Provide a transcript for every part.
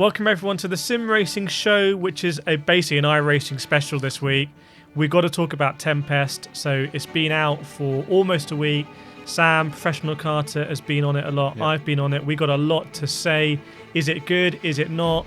Welcome everyone to the Sim Racing Show, which is basically an iRacing special this week. We've got to talk about Tempest. So it's been out for almost a week. Sam, professional karter, has been on it a lot. Yep. I've been on it. We got a lot to say. Is it good? Is it not?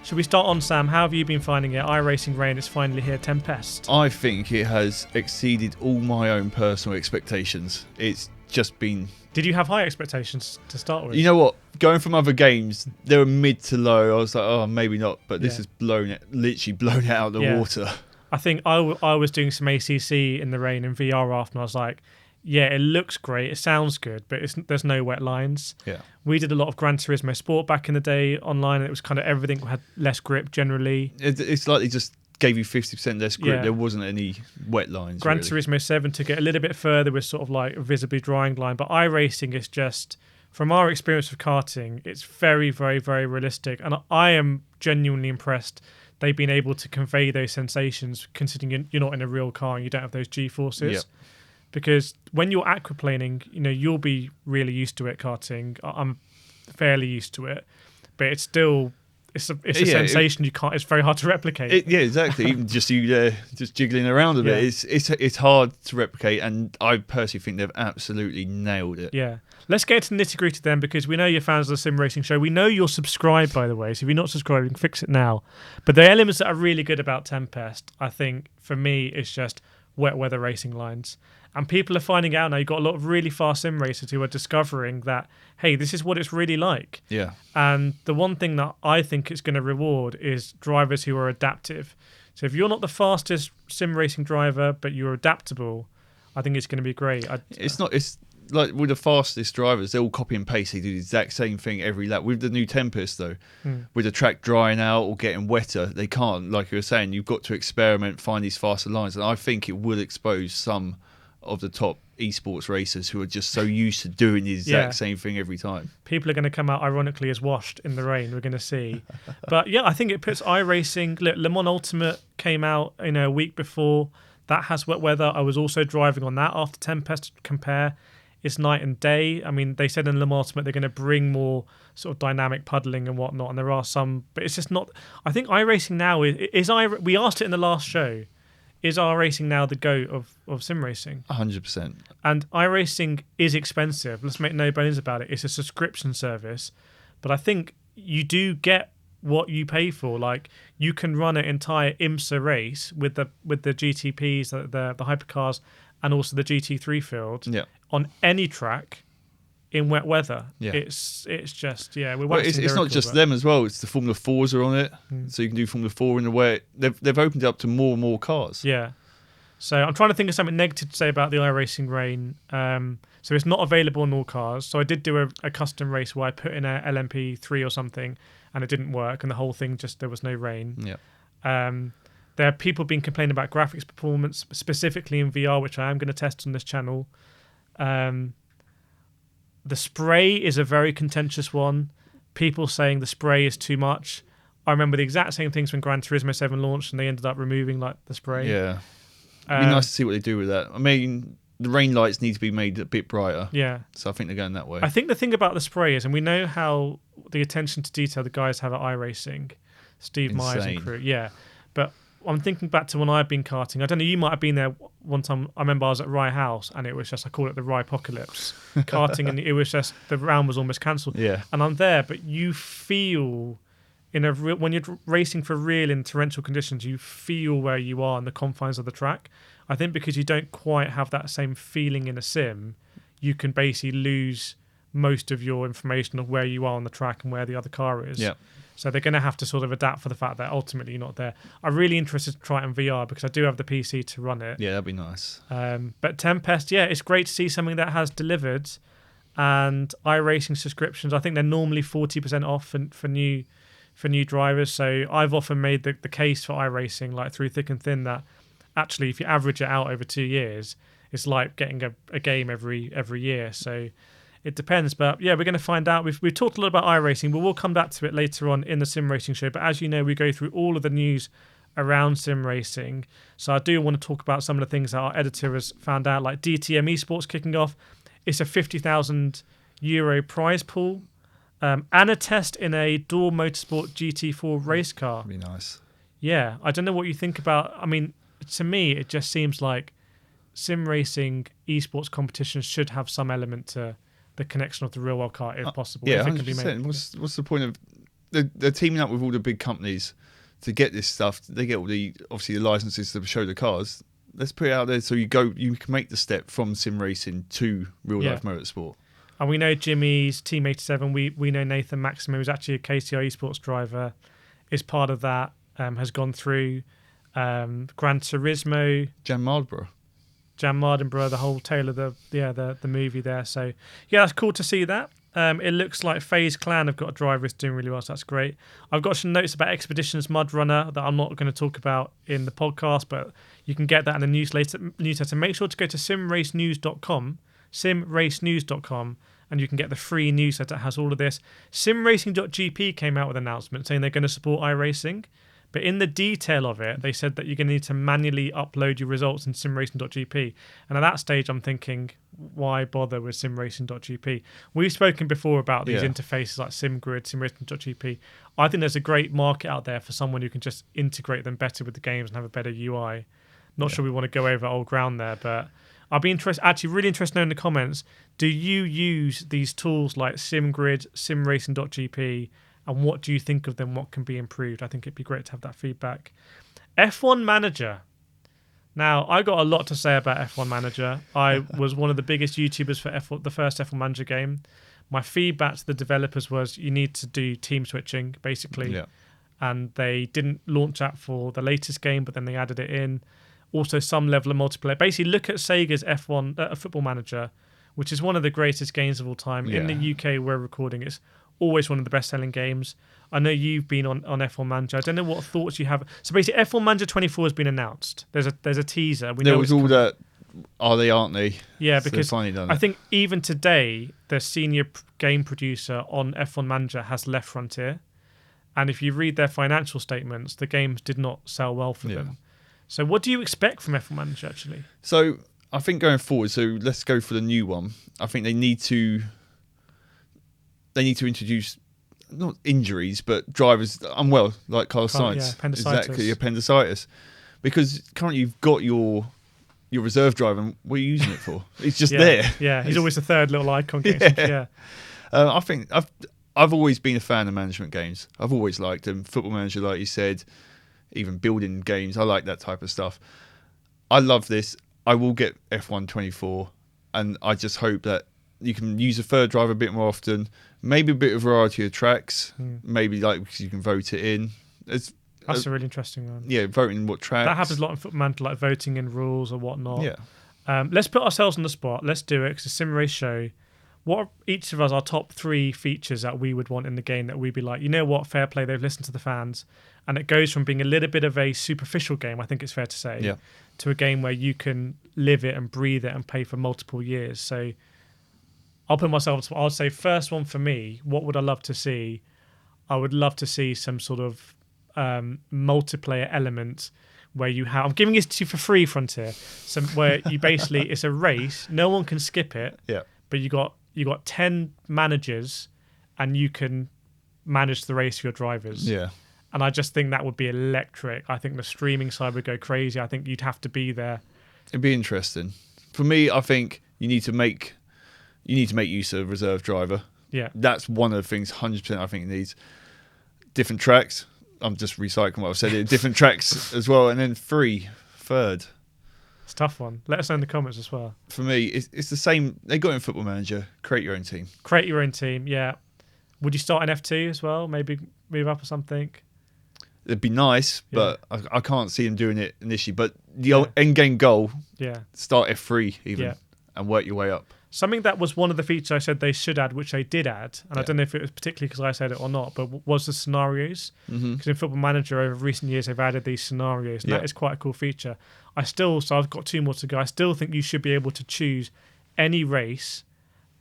Should we start on, Sam? How have you been finding it? iRacing Rain is finally here, Tempest. I think it has exceeded all my own personal expectations. It's just been... Did you have high expectations to start with? You know what? Going from other games, they were mid to low. I was like, oh, maybe not. But this has literally blown it out of the water. I think I was doing some ACC in the rain in VR after, and I was like, yeah, it looks great. It sounds good, but there's no wet lines. Yeah. We did a lot of Gran Turismo Sport back in the day online, and it was kind of everything had less grip generally. It's like they just gave you 50% less grip. There wasn't any wet lines. Gran Turismo 7 took it a little bit further with sort of like a visibly drying line, but iRacing is just, from our experience of karting, it's very, very, very realistic, and I am genuinely impressed they've been able to convey those sensations considering you're not in a real car and you don't have those G-forces. Yep. Because when you're aquaplaning, you'll be really used to it karting. I'm fairly used to it, but it's still... It's a sensation you can't. It's very hard to replicate. Exactly. Even just jiggling around a bit. It's hard to replicate, and I personally think they've absolutely nailed it. Yeah. Let's get to the nitty gritty then, because we know you're fans of the Sim Racing Show. We know you're subscribed, by the way. So if you're not subscribed, you can fix it now. But the elements that are really good about Tempest, I think, for me, is just wet weather racing lines. And people are finding out now. You've got a lot of really fast sim racers who are discovering that, hey, this is what it's really like. Yeah. And the one thing that I think it's going to reward is drivers who are adaptive. So if you're not the fastest sim racing driver, but you're adaptable, I think it's going to be great. It's like with the fastest drivers, they all copy and paste. They do the exact same thing every lap. With the new Tempest, though, with the track drying out or getting wetter, they can't, like you were saying, you've got to experiment, find these faster lines. And I think it will expose some of the top esports racers who are just so used to doing the exact same thing every time. People are going to come out ironically as washed in the rain, we're going to see. But yeah, I think it puts iRacing... Look, Le Mans Ultimate came out a week before. That has wet weather. I was also driving on that after Tempest. Compare, it's night and day. I mean, they said in Le Mans Ultimate they're going to bring more sort of dynamic puddling and whatnot, and there are some, but it's just not... I think iRacing now is we asked it in the last show, is iRacing now the GOAT of sim racing? 100%. And iRacing is expensive. Let's make no bones about it. It's a subscription service. But I think you do get what you pay for. Like, you can run an entire IMSA race with the GTPs, the hypercars, and also the GT3 field on any track in wet weather. Yeah. It's just, it's not just them as well. It's the Formula 4s are on it. So you can do Formula 4 in the way. They've opened it up to more and more cars. Yeah. So I'm trying to think of something negative to say about the iRacing Rain. So it's not available on all cars. So I did do a custom race where I put in a LMP3 or something and it didn't work, and the whole thing there was no rain. Yeah. There are people been complaining about graphics performance, specifically in VR, which I am going to test on this channel. The spray is a very contentious one. People saying the spray is too much. I remember the exact same things when Gran Turismo 7 launched and they ended up removing the spray. Yeah. It'd be nice to see what they do with that. I mean, the rain lights need to be made a bit brighter. Yeah. So I think they're going that way. I think the thing about the spray is, and we know how the attention to detail the guys have at iRacing, Steve Myers and crew. Yeah. But I'm thinking back to when I've been karting. I don't know, you might have been there one time. I remember I was at Rye House and it was just, I call it the Rye Apocalypse. Karting, and it was just, the round was almost cancelled. Yeah. And I'm there, but you feel, when you're racing for real in torrential conditions, you feel where you are in the confines of the track. I think because you don't quite have that same feeling in a sim, you can basically lose most of your information of where you are on the track and where the other car is. Yeah. So they're going to have to sort of adapt for the fact that ultimately you're not there. I'm really interested to try it in VR because I do have the PC to run it. Yeah, that'd be nice. But Tempest, it's great to see something that has delivered. And iRacing subscriptions, I think they're normally 40% off for new drivers. So I've often made the case for iRacing, like through thick and thin, that actually if you average it out over 2 years, it's like getting a game every year. So it depends, but we're going to find out. We've talked a lot about iRacing, but we'll come back to it later on in the Sim Racing Show. But as you know, we go through all of the news around sim racing. So I do want to talk about some of the things that our editor has found out, like DTM Esports kicking off. It's a €50,000 prize pool. And a test in a Door Motorsport GT4 race car. Be nice. Yeah, I don't know what you think about. I mean, to me, it just seems like sim racing esports competitions should have some element to the connection of the real world car, if possible. Yeah, if it 100%. can be made. What's the point of they're teaming up with all the big companies to get this stuff? They get all the obviously the licenses to show the cars. Let's put it out there so you can make the step from sim racing to real life motorsport. And we know Jimmy's Team Ep7. We know Nathan Maximo, who's actually a KCI esports driver, is part of that. Has gone through Gran Turismo, Jan Mardenborough, the whole tale of the movie there. So yeah, that's cool to see that. It looks like FaZe Clan have got a driver who's doing really well, so that's great. I've got some notes about Expeditions Mud Runner that I'm not going to talk about in the podcast, but you can get that in the newsletter. Make sure to go to simracenews.com, and you can get the free newsletter that has all of this. Simracing.gp came out with an announcement saying they're going to support iRacing. But in the detail of it, they said that you're going to need to manually upload your results in simracing.gp. And at that stage, I'm thinking, why bother with simracing.gp? We've spoken before about these interfaces like SimGrid, simracing.gp. I think there's a great market out there for someone who can just integrate them better with the games and have a better UI. Not sure we want to go over old ground there, but I'd be really interested to know in the comments, do you use these tools like SimGrid, simracing.gp, and what do you think of them? What can be improved? I think it'd be great to have that feedback. F1 Manager. Now, I got a lot to say about F1 Manager. I was one of the biggest YouTubers for the first F1 Manager game. My feedback to the developers was you need to do team switching, basically. Yeah. And they didn't launch that for the latest game, but then they added it in. Also, some level of multiplayer. Basically, look at Sega's F1 Football Manager, which is one of the greatest games of all time. Yeah. In the UK, we're recording. It's always one of the best-selling games. I know you've been on F1 Manager. I don't know what thoughts you have. So basically, F1 Manager 24 has been announced. There's a teaser. There was all that. Are they? Aren't they? Yeah, so because finally done I think even today, the senior game producer on F1 Manager has left Frontier, and if you read their financial statements, the games did not sell well for them. So what do you expect from F1 Manager actually? So I think going forward, so let's go for the new one. I think they need to introduce not injuries, but drivers unwell, like Carlos Sainz. Yeah, appendicitis. Exactly, appendicitis. Because currently you've got your reserve driver, and what are you using it for? It's just there. Yeah, he's always the third little icon. I think I've always been a fan of management games. I've always liked them. Football Manager, like you said, even building games. I like that type of stuff. I love this. I will get F1 24, and I just hope that you can use a third driver a bit more often. Maybe a bit of variety of tracks. Maybe because you can vote it in. That's a really interesting one. Yeah, voting what tracks. That happens a lot in Football Manager, like voting in rules or whatnot. Yeah. Let's put ourselves on the spot. Let's do it. Because it's a sim race show. What are each of us our top 3 features that we would want in the game that we'd be like, you know what, fair play, they've listened to the fans. And it goes from being a little bit of a superficial game, I think it's fair to say, to a game where you can live it and breathe it and play for multiple years. So I'll put myself, I'll say first one for me, what would I love to see? I would love to see some sort of multiplayer element where you have, I'm giving this to you for free, Frontier, where you basically, it's a race, no one can skip it, but you got 10 managers and you can manage the race for your drivers. Yeah. And I just think that would be electric. I think the streaming side would go crazy. I think you'd have to be there. It'd be interesting. For me, I think you need to make use of a reserve driver. Yeah. That's one of the things 100% I think it needs. Different tracks. I'm just recycling what I've said here. Different tracks as well. And then third. It's a tough one. Let us know in the comments as well. For me, it's the same. They got in Football Manager. Create your own team. Create your own team, yeah. Would you start an F2 as well? Maybe move up or something? It'd be nice, but I can't see them doing it initially. But the end game goal, start F3 even and work your way up. Something that was one of the features I said they should add, which they did add, and I don't know if it was particularly because I said it or not, but was the scenarios. Because in Football Manager over recent years, they've added these scenarios, and that is quite a cool feature. So I've got 2 more to go. I still think you should be able to choose any race,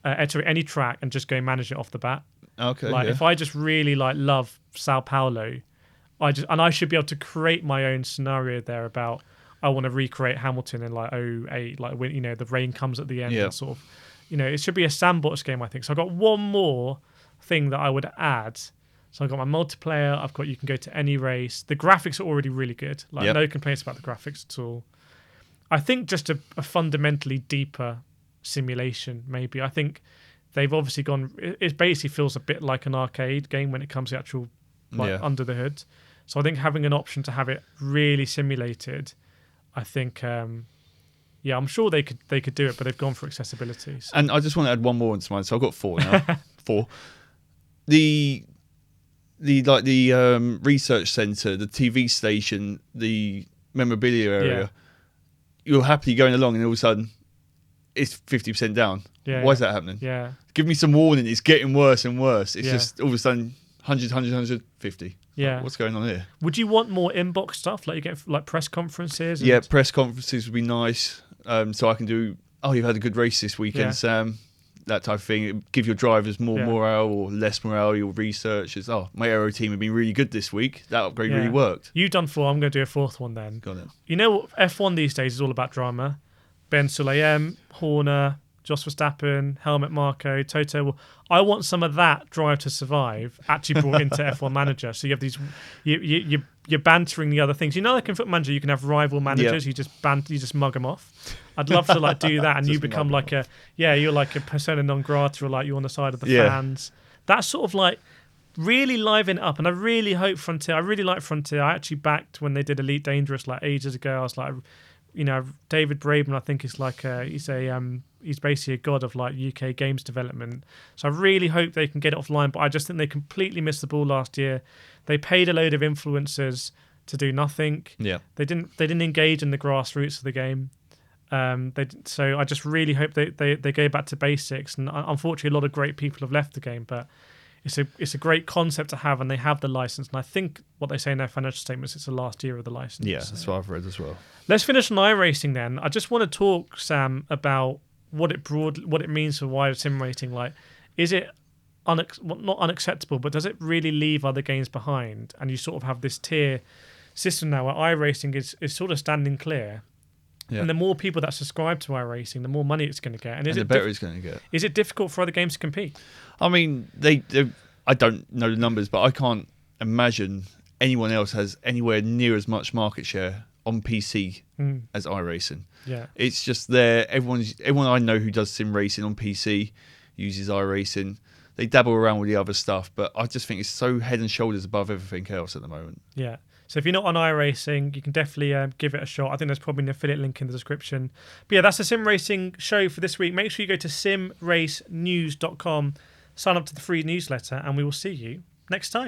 any track, and just go manage it off the bat. Okay. If I just really love Sao Paulo, I should be able to create my own scenario there about I want to recreate Hamilton in 08, when the rain comes at the end and sort of, it should be a sandbox game, I think. So I've got one more thing that I would add. So I've got my multiplayer. I've got you can go to any race. The graphics are already really good. Like no complaints about the graphics at all. I think just a fundamentally deeper simulation. Maybe I think they've obviously gone. It basically feels a bit like an arcade game when it comes to actual under the hood. So I think having an option to have it really simulated, I think. I'm sure they could do it, but they've gone for accessibility. So. And I just want to add one more into mine. So I've got 4 now. 4. The research center, the TV station, the memorabilia area. Yeah. You're happily going along, and all of a sudden, it's 50% down. Yeah, Why is that happening? Yeah. Give me some warning. It's getting worse and worse. It's just all of a sudden 100, 50. Yeah. Like, what's going on here? Would you want more inbox stuff? Like you get like press conferences? Yeah, press conferences would be nice. So I can do, you've had a good race this weekend, Sam. That type of thing. Give your drivers more morale or less morale. Your researchers, my aero team have been really good this week. That upgrade really worked. You've done 4. I'm going to do a 4th one then. Got it. You know what? F1 these days is all about drama. Ben Sulayem, Horner, Jos Verstappen, Helmut Marko, Toto. I want some of that Drive to Survive actually brought into F1 Manager. So you have these, you're bantering the other things. You know, like in Foot Manager, you can have rival managers. You just mug them off. I'd love to do that, and you become like you're like a persona non grata, or like you're on the side of the fans. That's sort of like really liven it up, and I really hope Frontier. I really like Frontier. I actually backed when they did Elite Dangerous like ages ago. I was like, David Braben, I think is like he's basically a god of like UK games development. So I really hope they can get it offline, but I just think they completely missed the ball last year. They paid a load of influencers to do nothing. Yeah, they didn't engage in the grassroots of the game. So I just really hope they go back to basics. And unfortunately, a lot of great people have left the game, but it's a great concept to have, and they have the license. And I think what they say in their financial statements, it's the last year of the license. Yeah, that's what I've read as well. Let's finish on iRacing then. I just want to talk, Sam, about what it means for wider sim racing. Like, is it not unacceptable, but does it really leave other games behind? And you sort of have this tier system now where iRacing is sort of standing clear. Yeah. And the more people that subscribe to iRacing, the more money it's going to get. And the better it's going to get. Is it difficult for other games to compete? I mean, I don't know the numbers, but I can't imagine anyone else has anywhere near as much market share on PC as iRacing. Yeah, it's just there. Everyone I know who does sim racing on PC uses iRacing. They dabble around with the other stuff, but I just think it's so head and shoulders above everything else at the moment. Yeah. So if you're not on iRacing, you can definitely give it a shot. I think there's probably an affiliate link in the description. But yeah, that's the Sim Racing show for this week. Make sure you go to simracenews.com, sign up to the free newsletter, and we will see you next time.